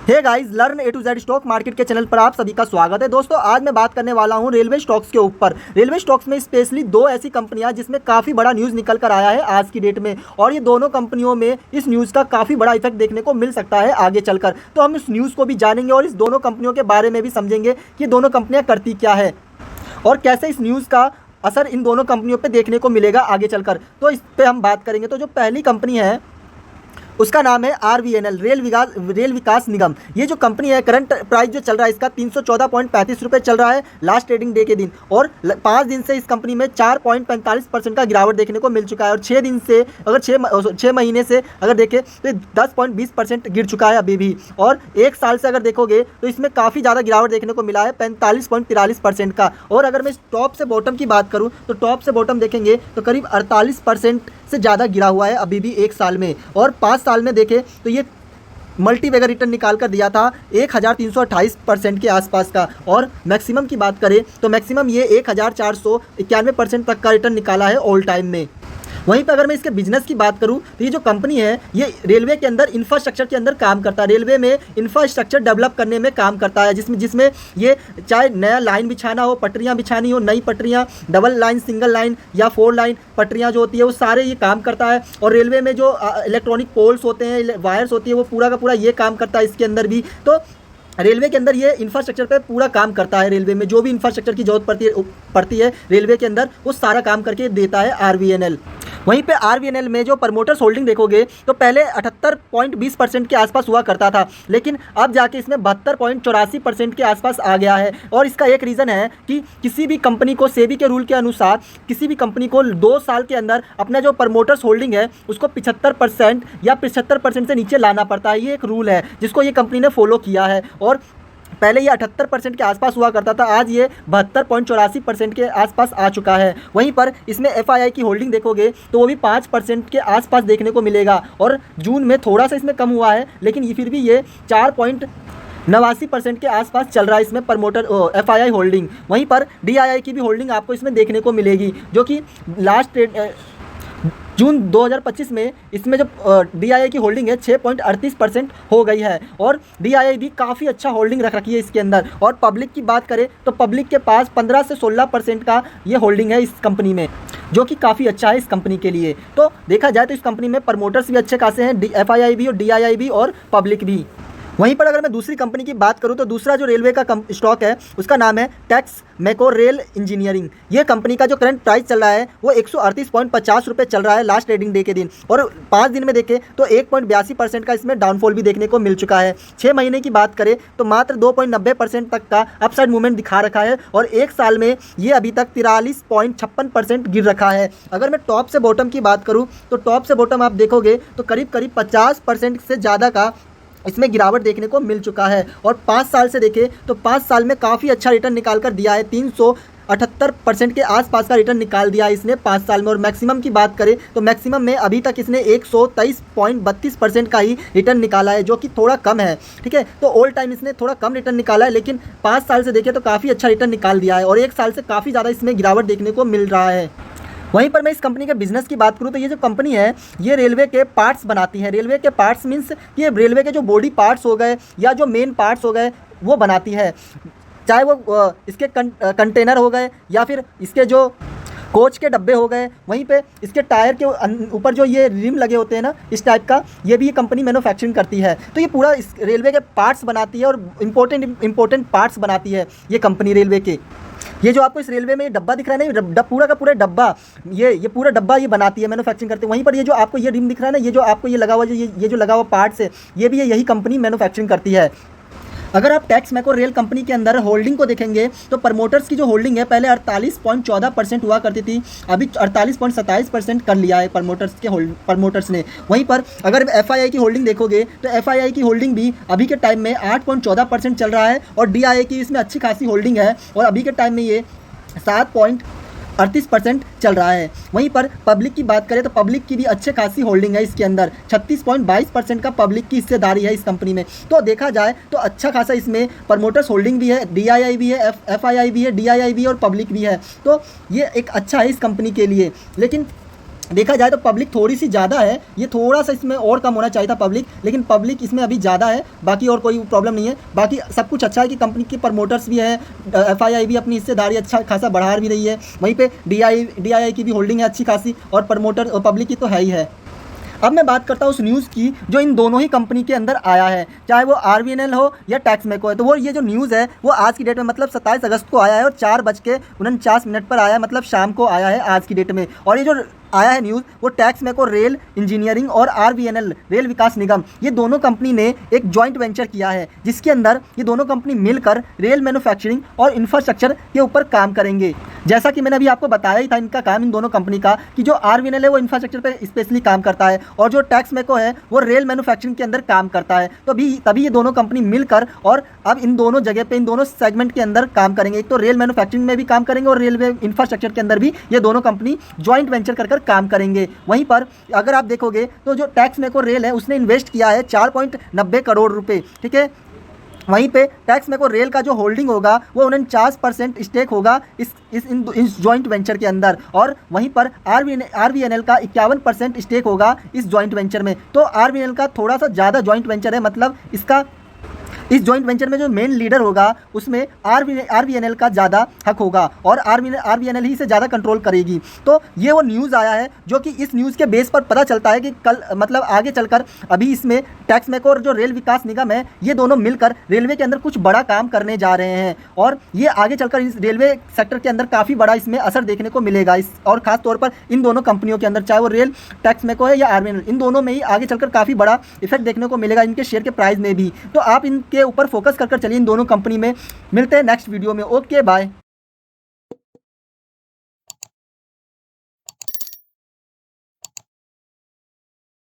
Hey guys, learn A to Z stock market के channel पर आप सभी का स्वागत है। दोस्तों, आज मैं बात करने वाला हूं रेलवे स्टॉक्स के ऊपर। रेलवे स्टॉक्स में स्पेशली दो ऐसी कंपनियां जिसमें काफ़ी बड़ा न्यूज़ निकल कर आया है आज की डेट में, और ये दोनों कंपनियों में इस न्यूज़ का काफ़ी बड़ा इफेक्ट देखने को मिल सकता है आगे चलकर। तो हम इस न्यूज़ को भी जानेंगे और इस दोनों कंपनियों के बारे में भी समझेंगे कि दोनों कंपनियाँ करती क्या है और कैसे इस न्यूज़ का असर इन दोनों कंपनियों पर देखने को मिलेगा आगे चलकर। तो इस पर हम बात करेंगे। तो जो पहली कंपनी है उसका नाम है RVNL, रेल विकास निगम। ये जो कंपनी है, करंट प्राइस जो चल रहा है इसका 314.35 रुपये चल रहा है लास्ट ट्रेडिंग डे के दिन, और 5 दिन से इस कंपनी में 4.45% का गिरावट देखने को मिल चुका है। और 6 दिन से अगर 6 महीने से अगर देखें तो 10.20% गिर चुका है अभी भी, और 1 साल से अगर देखोगे तो इसमें काफ़ी ज़्यादा गिरावट देखने को मिला है 45.43% का। और अगर मैं टॉप से बॉटम की बात करूँ तो टॉप से बॉटम देखेंगे तो करीब 48% से ज़्यादा गिरा हुआ है अभी भी 1 साल में। और 5 साल में देखें तो ये मल्टी बैगर रिटर्न निकाल कर दिया था 1328% के आसपास का, और मैक्सिमम की बात करें तो मैक्सिमम ये 1491% तक का रिटर्न निकाला है ऑल टाइम में। वहीं पर अगर मैं इसके बिजनेस की बात करूं तो ये जो कंपनी है ये रेलवे के अंदर इंफ्रास्ट्रक्चर के अंदर काम करता है। रेलवे में इंफ्रास्ट्रक्चर डेवलप करने में काम करता है, जिसमें ये चाहे नया लाइन बिछाना हो, पटरियां बिछानी हो, नई पटरियां, डबल लाइन, सिंगल लाइन या 4 लाइन पटरियां जो होती है वो सारे ये काम करता है। और रेलवे में जो इलेक्ट्रॉनिक पोल्स होते हैं, वायर्स होती है, वो पूरा का पूरा ये काम करता है इसके अंदर भी। तो रेलवे के अंदर ये इंफ्रास्ट्रक्चर पे पूरा काम करता है। रेलवे में जो भी इंफ्रास्ट्रक्चर की जरूरत पड़ती है रेलवे के अंदर, वो सारा काम करके देता है RVNL। वहीं पे RVNL में जो प्रमोटर्स होल्डिंग देखोगे तो पहले 78.20% के आसपास हुआ करता था, लेकिन अब जाके इसमें 72.84% के आसपास आ गया है। और इसका एक रीज़न है कि किसी भी कंपनी को सेबी के रूल के अनुसार किसी भी कंपनी को 2 साल के अंदर अपना जो प्रमोटर्स होल्डिंग है उसको 75% या 75% से नीचे लाना पड़ता है। ये एक रूल है जिसको ये कंपनी ने फॉलो किया है, और पहले ये 78% के आसपास हुआ करता था, आज ये 72.84% के आसपास आ चुका है। वहीं पर इसमें FII की होल्डिंग देखोगे तो वो भी 5% के आसपास देखने को मिलेगा, और जून में थोड़ा सा इसमें कम हुआ है, लेकिन ये फिर भी ये 4.89% के आसपास चल रहा है इसमें प्रमोटर FII होल्डिंग। वहीं पर DII की भी होल्डिंग आपको इसमें देखने को मिलेगी, जो कि लास्ट जून 2025 में इसमें जो DII की होल्डिंग है 6.38% हो गई है, और DII भी काफ़ी अच्छा होल्डिंग रख रखी है इसके अंदर। और पब्लिक की बात करें तो पब्लिक के पास 15 से 16% का ये होल्डिंग है इस कंपनी में, जो कि काफ़ी अच्छा है इस कंपनी के लिए। तो देखा जाए तो इस कंपनी में प्रमोटर्स भी अच्छे खासे हैं, FII भी और DII भी और पब्लिक भी। वहीं पर अगर मैं दूसरी कंपनी की बात करूं तो दूसरा जो रेलवे का स्टॉक है उसका नाम है टेक्समेको रेल इंजीनियरिंग। ये कंपनी का जो करंट प्राइस चल रहा है वो 138.50 रुपये चल रहा है लास्ट ट्रेडिंग डे के दिन, और 5 दिन में देखें तो 1.82% का इसमें डाउनफॉल भी देखने को मिल चुका है। 6 महीने की बात करें तो मात्र 2.90% तक का अपसाइड मूवमेंट दिखा रखा है, और 1 साल में ये अभी तक 43.56% गिर रखा है। अगर मैं टॉप से बॉटम की बात करूँ तो टॉप से बॉटम आप देखोगे तो करीब 50% से ज़्यादा का इसमें गिरावट देखने को मिल चुका है। और 5 साल से देखें तो 5 साल में काफ़ी अच्छा रिटर्न निकाल कर दिया है, 378% के आसपास का रिटर्न निकाल दिया है इसने 5 साल में। और मैक्सिमम की बात करें तो मैक्सिमम में अभी तक इसने 123.32% का ही रिटर्न निकाला है, जो कि थोड़ा कम है। ठीक है, तो ऑल टाइम इसने थोड़ा कम रिटर्न निकाला है, लेकिन 5 साल से देखें तो काफ़ी अच्छा रिटर्न निकाल दिया है, और 1 साल से काफ़ी ज़्यादा इसमें गिरावट देखने को मिल रहा है। वहीं पर मैं इस कंपनी के बिजनेस की बात करूं तो ये जो कंपनी है ये रेलवे के पार्ट्स बनाती है। रेलवे के पार्ट्स मीन्स ये रेलवे के जो बॉडी पार्ट्स हो गए या जो मेन पार्ट्स हो गए वो बनाती है, चाहे वो इसके कंटेनर हो गए या फिर इसके जो कोच के डब्बे हो गए। वहीं पे इसके टायर के ऊपर जो ये रिम लगे होते हैं ना, इस टाइप का, ये भी ये कंपनी मैन्युफैक्चरिंग करती है। तो ये पूरा इस रेलवे के पार्ट्स बनाती है और इम्पोर्टेंट पार्ट्स बनाती है ये कंपनी रेलवे के। ये जो आपको इस रेलवे में डब्बा दिख रहा है ना, पूरा का पूरा डब्बा, ये पूरा डब्बा ये बनाती है, मैन्युफैक्चरिंग करती है। वहीं पर ये जो आपको ये रिम दिख रहा है ना, ये जो आपको ये लगा हुआ ये जो लगा हुआ पार्ट्स है, ये भी यही कंपनी मैन्युफैक्चरिंग करती है। अगर आप टेक्समेको रेल कंपनी के अंदर होल्डिंग को देखेंगे तो प्रमोटर्स की जो होल्डिंग है पहले 48.14% हुआ करती थी, अभी 48.27% कर लिया है प्रमोटर्स ने। वहीं पर अगर FII की होल्डिंग देखोगे तो FII की होल्डिंग भी अभी के टाइम में 8.14% चल रहा है, और DII की इसमें अच्छी खासी होल्डिंग है, और अभी के टाइम में ये 7.38% चल रहा है। वहीं पर पब्लिक की बात करें तो पब्लिक की भी अच्छे खासी होल्डिंग है इसके अंदर, 36.22% का पब्लिक की हिस्सेदारी है इस कंपनी में। तो देखा जाए तो अच्छा खासा इसमें प्रमोटर्स होल्डिंग भी है, DII भी है, FII भी है, DII भी है और पब्लिक भी है। तो ये एक अच्छा है इस कंपनी के लिए। लेकिन देखा जाए तो पब्लिक थोड़ी सी ज़्यादा है, ये थोड़ा सा इसमें और कम होना चाहिए था पब्लिक, लेकिन पब्लिक इसमें अभी ज़्यादा है, बाकी और कोई प्रॉब्लम नहीं है। बाकी सब कुछ अच्छा है कि कंपनी के प्रमोटर्स भी हैं, एफआईआई भी अपनी हिस्सेदारी अच्छा खासा बढ़ा भी रही है, वहीं पे डीआईआई की भी होल्डिंग है अच्छी खासी, और प्रमोटर और पब्लिक की तो है ही है। अब मैं बात करता हूँ उस न्यूज़ की जो इन दोनों ही कंपनी के अंदर आया है, चाहे वो आरवीएनएल हो या टैक्समेको है। तो वो ये जो न्यूज़ है वो आज की डेट में मतलब 27 अगस्त को आया है और 4:49 पर आया, मतलब शाम को आया है आज की डेट में। और ये जो आया है न्यूज़ वो टैक्समेको रेल इंजीनियरिंग और आरवीएनएल रेल विकास निगम, ये दोनों कंपनी ने एक जॉइंट वेंचर किया है, जिसके अंदर ये दोनों कंपनी मिलकर रेल मैन्युफैक्चरिंग और इंफ्रास्ट्रक्चर के ऊपर काम करेंगे। जैसा कि मैंने अभी आपको बताया ही था इनका काम, इन दोनों कंपनी का, कि जो आरवीएनएल है वो इंफ्रास्ट्रक्चर पे स्पेशली काम करता है और जो टैक्समेको है वो रेल मैन्युफैक्चरिंग के अंदर काम करता है। तो तभी ये दोनों कंपनी मिलकर और अब इन दोनों जगह पे इन दोनों सेगमेंट के अंदर काम करेंगे। एक तो रेल मैन्युफैक्चरिंग में भी काम करेंगे और रेलवे इंफ्रास्ट्रक्चर के अंदर भी ये दोनों कंपनी जॉइंट वेंचर कर काम करेंगे। वहीं पर अगर आप देखोगे तो जो टैक्समेको रेल है उसने इन्वेस्ट किया है 4.90 करोड़ रुपए, ठीक है। वहीं पे टैक्समेको रेल का जो होल्डिंग होगा वो 49% स्टेक होगा इस जॉइंट वेंचर के अंदर, और वहीं पर आरवीएनएल का 51% स्टेक होगा इस जॉइंट वेंचर में। तो आरवीएनएल का थोड़ा सा ज़्यादा जॉइंट वेंचर है, मतलब इस जॉइंट वेंचर में जो मेन लीडर होगा उसमें आरवीएनएल का ज़्यादा हक होगा और आरवीएनएल ही से ज़्यादा कंट्रोल करेगी। तो ये वो न्यूज़ आया है जो कि इस न्यूज़ के बेस पर पता चलता है कि कल मतलब आगे चलकर अभी इसमें टैक्समेको और जो रेल विकास निगम है ये दोनों मिलकर रेलवे के अंदर कुछ बड़ा काम करने जा रहे हैं, और ये आगे चलकर इस रेलवे सेक्टर के अंदर काफ़ी बड़ा इसमें असर देखने को मिलेगा इस, और ख़ास तौर पर इन दोनों कंपनियों के अंदर, चाहे वो रेल टैक्समेको है या आरवीएनएल, इन दोनों में ही आगे चलकर काफ़ी बड़ा इफेक्ट देखने को मिलेगा इनके शेयर के प्राइस में भी। तो आप इनके ऊपर फोकस कर चलिए इन दोनों कंपनी में। मिलते हैं नेक्स्ट वीडियो में। Okay bye.